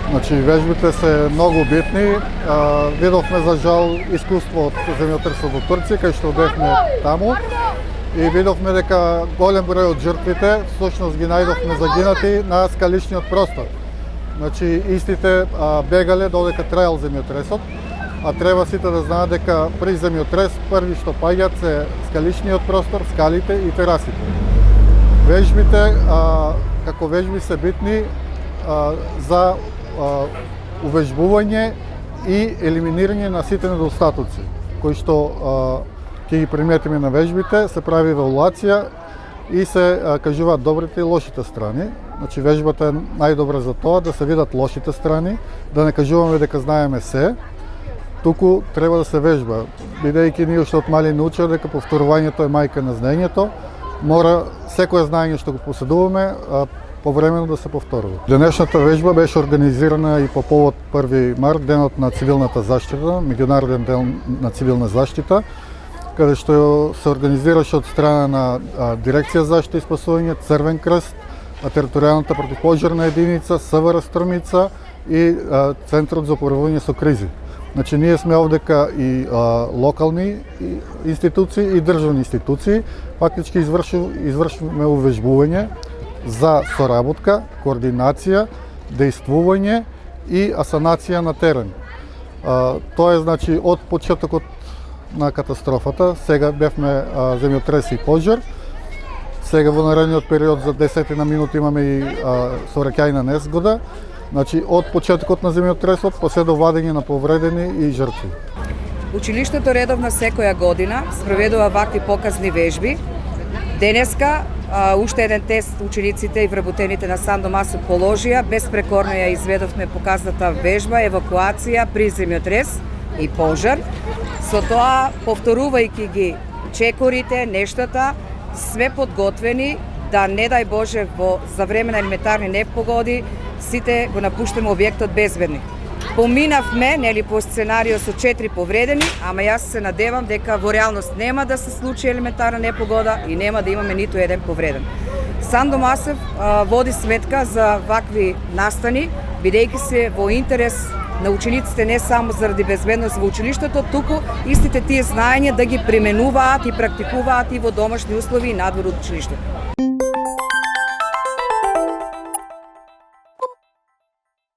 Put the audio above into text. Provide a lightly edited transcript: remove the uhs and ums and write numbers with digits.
Значи, вежбите се многу битни. Видовме за жал искуство од земјотресот во Турција, кај што бевме таму. И видовме дека голем број од жртвите всушност ги најдовме загинати на скалишниот простор. Значи, истите бегале додека траел земјотресот, а треба сите да знаат дека при земјотрес први што паѓаат се скалишниот простор, скалите и терасите. Вежбите, како вежби се битни за увежбување и елиминирање на сите недостатоци, кои што ќе ги приметиме на вежбите, се прави евалуација и се кажуваат добрите и лошите страни. Значи, вежбата е најдобра за тоа да се видат лошите страни, да не кажуваме дека знаеме се, туку треба да се вежба. Бидејќи ние уште од мали научија дека повторувањето е мајка на знаењето, мора секое знаење што го поседуваме повремено да се повторува. Денешната вежба беше организирана и по повод 1 март, денот на цивилната заштита, меѓународен ден на цивилна заштита, каде што се организираше од страна на Дирекција за заштита и спасување, Црвен крст, територијалната противпожарна единица, СВР Струмица и Центарот за управување со кризи. Значи, ние сме овдека и локални институции и државни институции, фактички извршуваме увежбување за соработка, координација, дејствување и асанација на терен. Тоа е, значи, од почетокот на катастрофата. Сега бевме земјотрес и пожар. Сега во наредниот период за 10 на минути имаме и сообраќајна незгода. Значи, од почетокот на земјотресот по се до вадење на повредени и жртви. Училиштето редовно секоја година спроведува вакви показни вежби. Денеска уште еден тест учениците и вработените на Сандо Масов положија. Безпрекорно ја изведовме показната вежба евакуација при земјотрес и пожар. Со тоа, повторувајќи ги чекорите, нештата, сме подготвени да, не дај Боже, за време на елементарни непогоди, сите го напуштаме објектот безбедни. Поминавме, нели, по сценарио со 4 повредени, ама јас се надевам дека во реалност нема да се случи елементарна непогода и нема да имаме ниту еден повреден. Сандо Масов води сметка за вакви настани, бидејќи се во интерес на учениците не само заради безбедност во училиштето, туку истите тие знаења да ги применуваат и практикуваат и во домашни услови и надвор од училиштето.